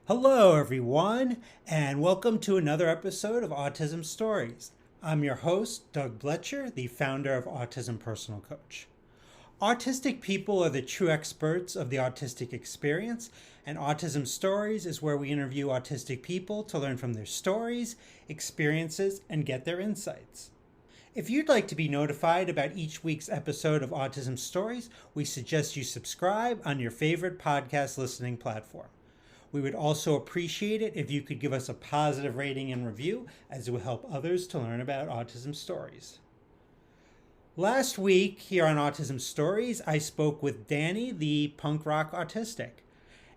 Hello, everyone, and welcome to another episode of Autism Stories. I'm your host, Doug Bletcher, the founder of Autism Personal Coach. Autistic people are the true experts of the autistic experience, and Autism Stories is where we interview autistic people to learn from their stories, experiences, and get their insights. If you'd like to be notified about each week's episode of Autism Stories, we suggest you subscribe on your favorite podcast listening platform. We would also appreciate it if you could give us a positive rating and review, as it will help others to learn about autism stories. Last week, here on Autism Stories, I spoke with Danny, the punk rock autistic.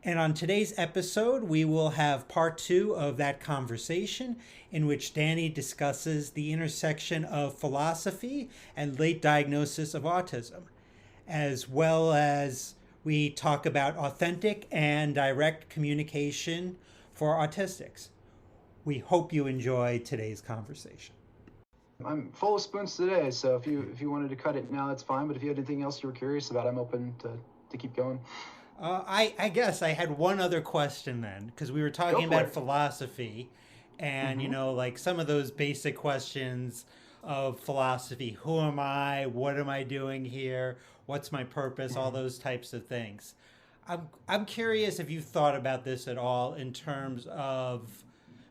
And on today's episode, we will have part 2 of that conversation in which Danny discusses the intersection of philosophy and late diagnosis of autism, as well as we talk about authentic and direct communication for autistics. We hope you enjoy today's conversation. I'm full of spoons today, so if you wanted to cut it now, that's fine. But if you had anything else you were curious about, I'm open to keep going. I guess I had one other question then, because we were talking about philosophy and, like some of those basic questions of philosophy. Who am I? What am I doing here? What's my purpose? All those types of things. I'm curious if you've thought about this at all in terms of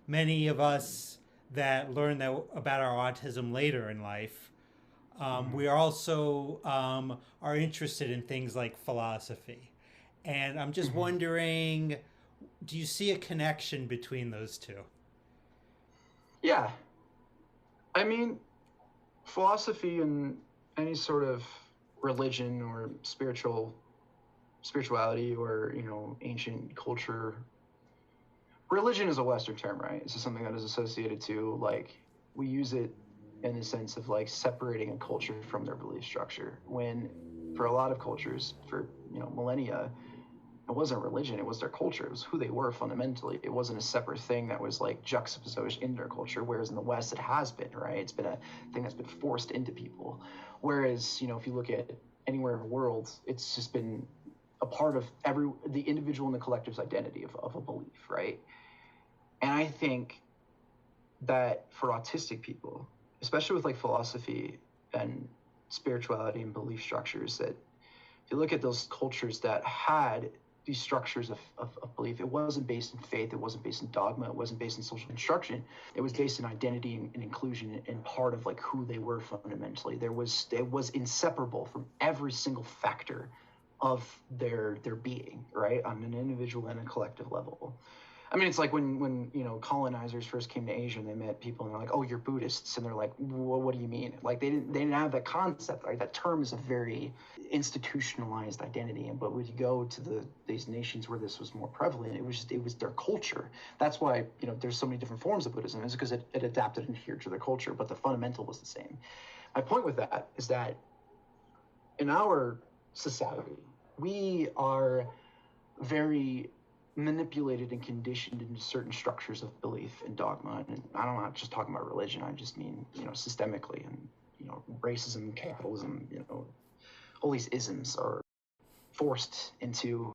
many of us that learn about our autism later in life. We also are interested in things like philosophy. And I'm just wondering, do you see a connection between those two? Yeah. I mean, philosophy and any sort of religion or spirituality or, ancient culture. Religion is a Western term, right? It's just something that is associated to, like, we use it in the sense of, like, separating a culture from their belief structure. When, for a lot of cultures, for, millennia, it wasn't religion, it was their culture. It was who they were fundamentally. It wasn't a separate thing that was like juxtaposed in their culture, whereas in the West it has been, right? It's been a thing that's been forced into people. Whereas, if you look at anywhere in the world, it's just been a part of the individual and the collective's identity of a belief, right? And I think that for autistic people, especially with like philosophy and spirituality and belief structures, that if you look at those cultures that had these structures of belief, it wasn't based in faith, it wasn't based in dogma, it wasn't based in social construction, it was based in identity and inclusion and part of like who they were fundamentally. It was inseparable from every single factor of their being, right, on an individual and a collective level. I mean, it's like when colonizers first came to Asia and they met people and they're like, "Oh, you're Buddhists," and they're like, "Well, what do you mean?" Like they didn't have that concept, right? That term is a very institutionalized identity, but when you go to these nations where this was more prevalent, it was their culture. That's why there's so many different forms of Buddhism, is because it adapted and adhered to their culture, but the fundamental was the same. My point with that is that in our society, we are very manipulated and conditioned into certain structures of belief and dogma. And I'm not just talking about religion, I just mean, systemically, and, racism, capitalism, all these isms are forced into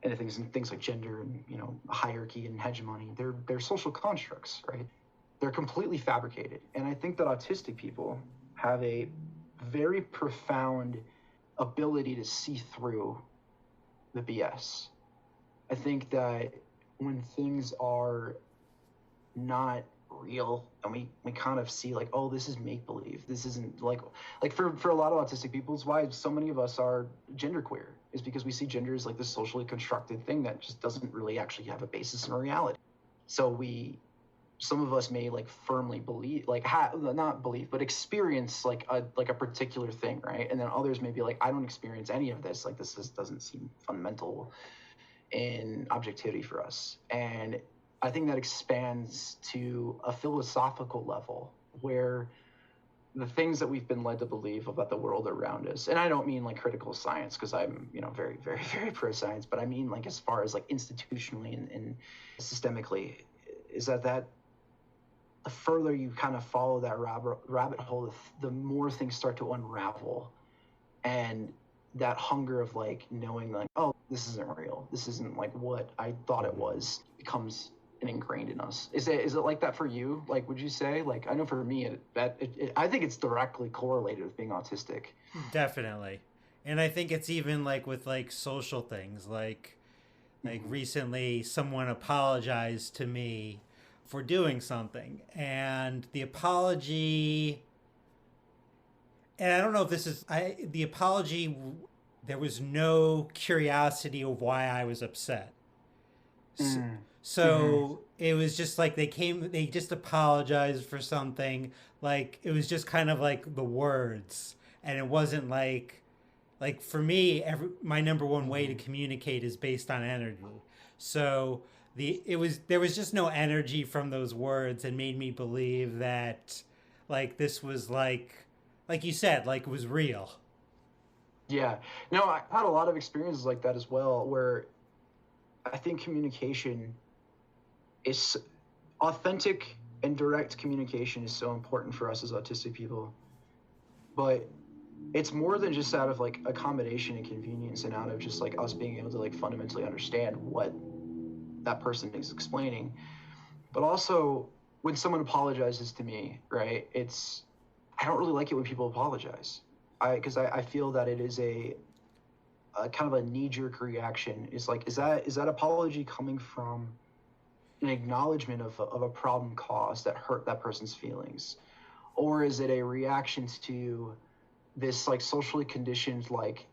things like gender and, hierarchy and hegemony. They're social constructs, right? They're completely fabricated. And I think that autistic people have a very profound ability to see through the BS. I think that when things are not real and we kind of see like, oh, this is make-believe, this isn't like for a lot of autistic people, it's why so many of us are genderqueer, is because we see gender as like this socially constructed thing that just doesn't really actually have a basis in reality. So some of us may like firmly believe, like not believe, but experience like a particular thing, right? And then others may be like, I don't experience any of this. Like this doesn't seem fundamental in objectivity for us. And I think that expands to a philosophical level where the things that we've been led to believe about the world around us, and I don't mean like critical science, because I'm very, very, very pro science, but I mean like as far as like institutionally and systemically, is that the further you kind of follow that rabbit hole, the more things start to unravel. And that hunger of like knowing like, oh, this isn't real, this isn't like what I thought it was, becomes ingrained in us. Is it like that for you? Like, would you say, like, I know for me, I think it's directly correlated with being autistic. Definitely. And I think it's even like with like social things, like Mm-hmm. recently someone apologized to me for doing something, and the apology, and I don't know if this is the apology, there was no curiosity of why I was upset. So, Mm-hmm. so it was just like they just apologized for something. Like it was just kind of like the words, and it wasn't like for me, my number one way to Mm-hmm. communicate is based on energy. So there was just no energy from those words, and made me believe that like this was like you said, like it was real. Yeah. No, I had a lot of experiences like that as well, where I think communication is authentic and direct communication is so important for us as autistic people. But it's more than just out of like accommodation and convenience and out of just like us being able to like fundamentally understand what that person is explaining. But also when someone apologizes to me, right? I don't really like it when people apologize. I feel that it is a kind of a knee-jerk reaction. Is like, is that apology coming from an acknowledgement of a problem caused that hurt that person's feelings, or is it a reaction to this like socially conditioned like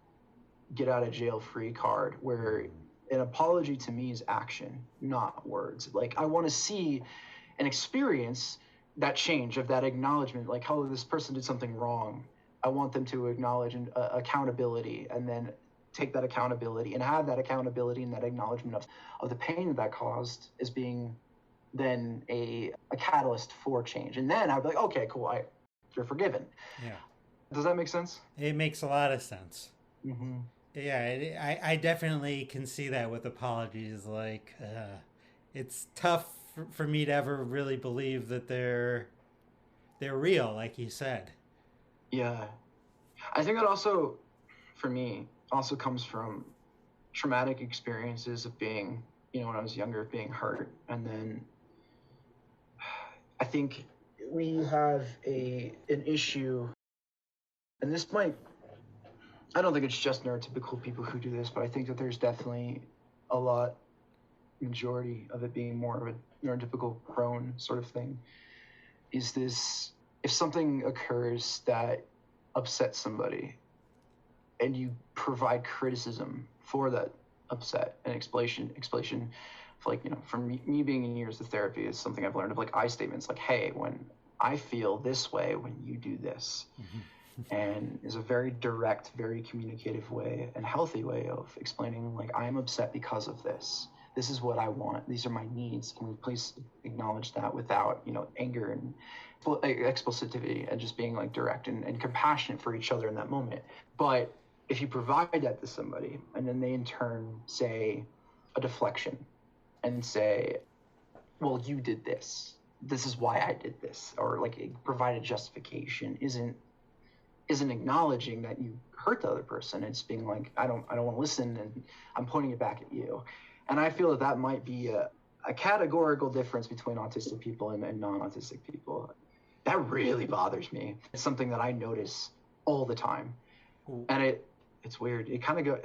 get out of jail free card where an apology to me is action, not words. Like I want to see and experience that change of that acknowledgement, like how this person did something wrong. I want them to acknowledge accountability and then take that accountability and have that accountability and that acknowledgement of the pain that caused as being then a catalyst for change. And then I'd be like, okay, cool, you're forgiven. Yeah, Does that make sense? it makes a lot of sense. Mm-hmm. Yeah, I definitely can see that with apologies. Like, it's tough for me to ever really believe that they're real, like you said. Yeah. I think that also, for me, also comes from traumatic experiences of being, when I was younger, of being hurt. And then I think we have an issue, and this might, I don't think it's just neurotypical people who do this, but I think that there's definitely a lot, majority of it being more of a neurotypical prone sort of thing, is this, if something occurs that upsets somebody and you provide criticism for that upset and explanation like, from me being in years of therapy is something I've learned of, like, I statements like, hey, when I feel this way when you do this, and is a very direct, very communicative way and healthy way of explaining, like, I'm upset because of this is what I want, these are my needs, can we please acknowledge that without anger and explicitity, and just being like direct and compassionate for each other in that moment. But if you provide that to somebody and then they in turn say a deflection and say, well, you did this is why I did this, or like provide a justification, isn't acknowledging that you hurt the other person. It's being like, I don't want to listen, and I'm pointing it back at you. And I feel that might be a categorical difference between autistic people and non-autistic people. That really bothers me. It's something that I notice all the time. And it's weird. It kind of go,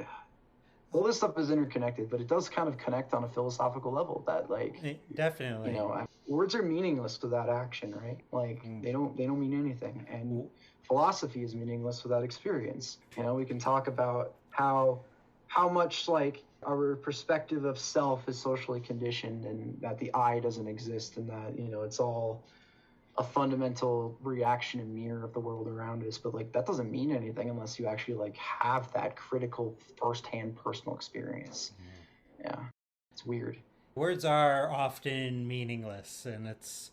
all this stuff is interconnected, but it does kind of connect on a philosophical level that, like, Definitely. Words are meaningless without action, right? Like they don't mean anything. And philosophy is meaningless without experience. We can talk about how much like our perspective of self is socially conditioned, and that the I doesn't exist, and that it's all a fundamental reaction and mirror of the world around us. But like that doesn't mean anything unless you actually like have that critical firsthand personal experience. Yeah, it's weird. Words are often meaningless, and it's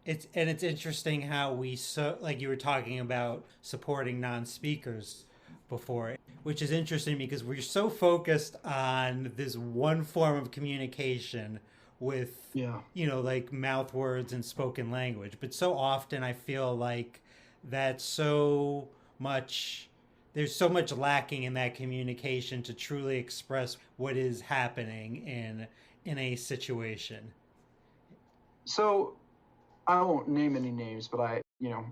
interesting how we, so like you were talking about supporting non-speakers before, which is interesting because we're so focused on this one form of communication with, Yeah. like mouth words and spoken language, but so often I feel like that's so much there's so much lacking in that communication to truly express what is happening in a situation? So I won't name any names, but out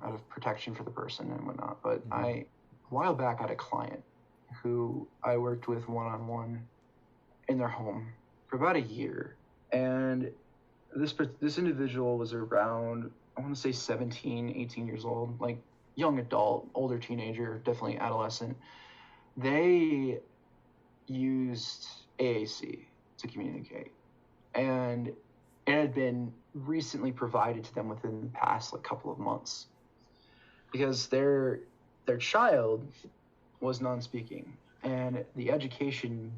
of protection for the person and whatnot, but Mm-hmm. a while back, I had a client who I worked with one-on-one in their home for about a year. And this individual was around, I want to say 17, 18 years old, like young adult, older teenager, definitely adolescent. They used AAC to communicate. And it had been recently provided to them within the past couple of months because their child was non-speaking, and the education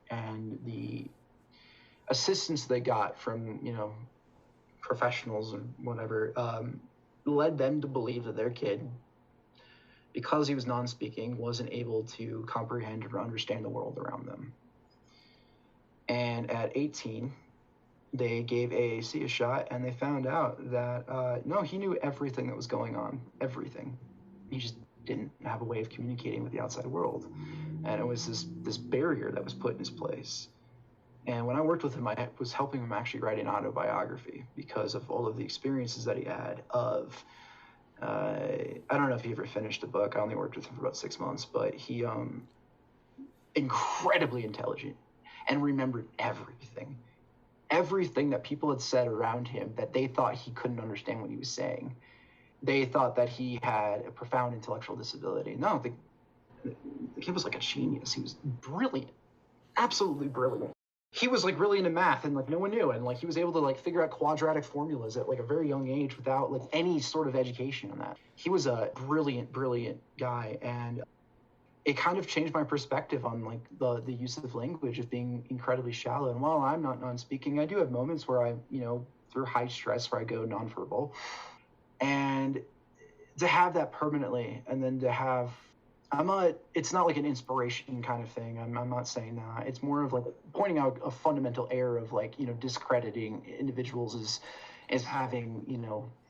and the assistance they got from professionals or whatever led them to believe that their kid, because he was non-speaking, wasn't able to comprehend or understand the world around them. And at 18, they gave AAC a shot, and they found out that no, he knew everything that was going on, everything. He just didn't have a way of communicating with the outside world, and it was this barrier that was put in his place. And when I worked with him, I was helping him actually write an autobiography because of all of the experiences that he had. I don't know if he ever finished the book. I only worked with him for about 6 months, but he incredibly intelligent and remembered everything that people had said around him that they thought he couldn't understand what he was saying. They thought that he had a profound intellectual disability. No, the kid was like a genius. He was brilliant, absolutely brilliant. He was really into math, and no one knew, and he was able to figure out quadratic formulas at a very young age without any sort of education on that. He was a brilliant guy, and it kind of changed my perspective on the use of language of being incredibly shallow. And while I'm not non-speaking, I do have moments where I, through high stress, where I go nonverbal. And to have that permanently, and then to have, it's not an inspiration kind of thing. I'm not saying that. It's more of pointing out a fundamental error of discrediting individuals as having,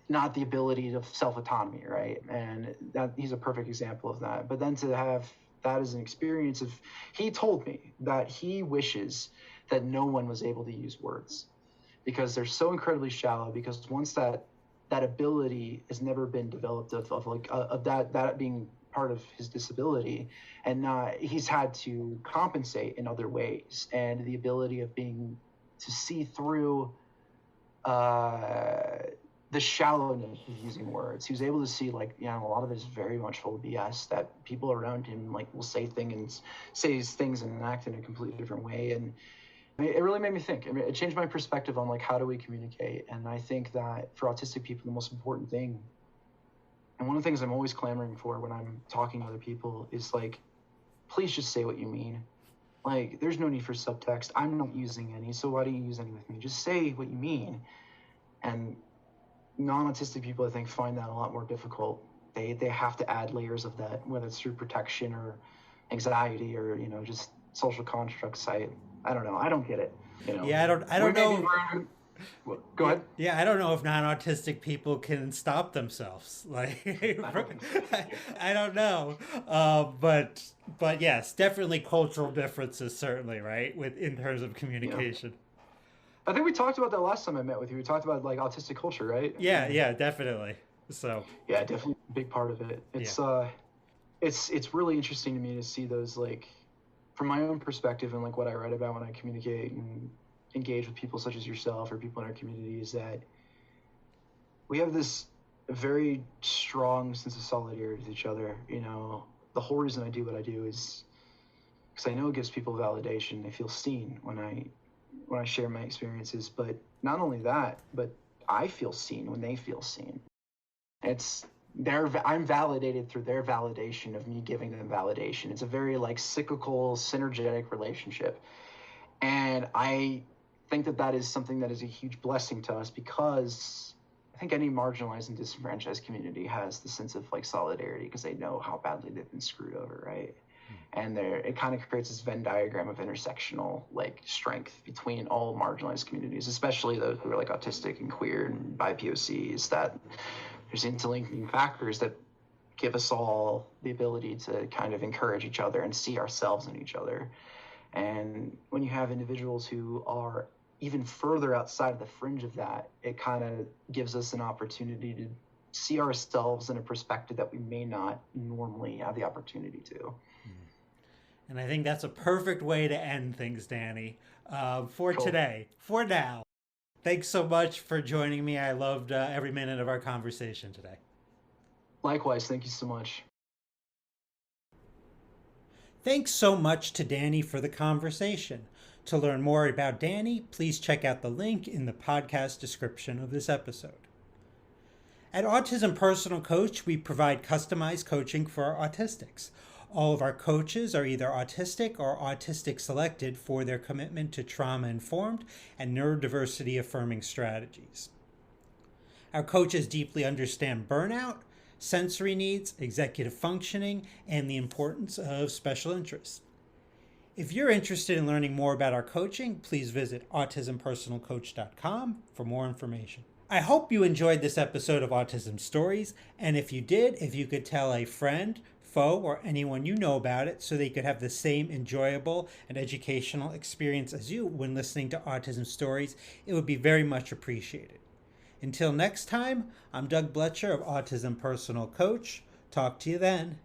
not the ability to self-autonomy, right? And that he's a perfect example of that. But then to have that as an experience of, he told me that he wishes that no one was able to use words because they're so incredibly shallow, because once that ability has never been developed of that being part of his disability, and he's had to compensate in other ways, and the ability of being to see through the shallowness of using words. He was able to see a lot of it is very much full of BS, that people around him will say things and act in a completely different way. And it really made me think. It changed my perspective on how do we communicate. And I think that for autistic people, the most important thing, and one of the things I'm always clamoring for when I'm talking to other people, is please just say what you mean. There's no need for subtext. I'm not using any, so why don't you use any with me? Just say what you mean. And non-autistic people, I think, find that a lot more difficult. They have to add layers of that, whether it's through protection or anxiety or just social constructs. I don't know. I don't get it. Yeah, I don't know. Go ahead. Yeah, I don't know if non-autistic people can stop themselves. I don't know. But yes, definitely cultural differences, certainly, right? In terms of communication. Yeah. I think we talked about that last time I met with you. We talked about autistic culture, right? Yeah, definitely. So yeah, definitely a big part of it. It's really interesting to me to see those from my own perspective and what I write about when I communicate and engage with people such as yourself or people in our community, is that we have this very strong sense of solidarity with each other. The whole reason I do what I do is because I know it gives people validation. They feel seen when I share my experiences. But not only that, but I feel seen when they feel seen. I'm validated through their validation of me giving them validation. It's a very cyclical, synergetic relationship. And I think that is something that is a huge blessing to us, because I think any marginalized and disenfranchised community has the sense of solidarity, because they know how badly they've been screwed over, right? And it kind of creates this Venn diagram of intersectional strength between all marginalized communities, especially those who are autistic and queer and BIPOCs, that there's interlinking factors that give us all the ability to kind of encourage each other and see ourselves in each other. And when you have individuals who are even further outside of the fringe of that, it kind of gives us an opportunity to see ourselves in a perspective that we may not normally have the opportunity to. And I think that's a perfect way to end things, Danny, for Cool. today, for now. Thanks so much for joining me. I loved every minute of our conversation today. Likewise, thank you so much. Thanks so much to Danny for the conversation. To learn more about Danny, please check out the link in the podcast description of this episode. At Autism Personal Coach, we provide customized coaching for our autistics. All of our coaches are either autistic or autistic selected for their commitment to trauma-informed and neurodiversity-affirming strategies. Our coaches deeply understand burnout, sensory needs, executive functioning, and the importance of special interests. If you're interested in learning more about our coaching, please visit autismpersonalcoach.com for more information. I hope you enjoyed this episode of Autism Stories, and if you did, if you could tell a friend, foe, or anyone you know about it so they could have the same enjoyable and educational experience as you when listening to Autism Stories, it would be very much appreciated. Until next time, I'm Doug Bletcher of Autism Personal Coach. Talk to you then.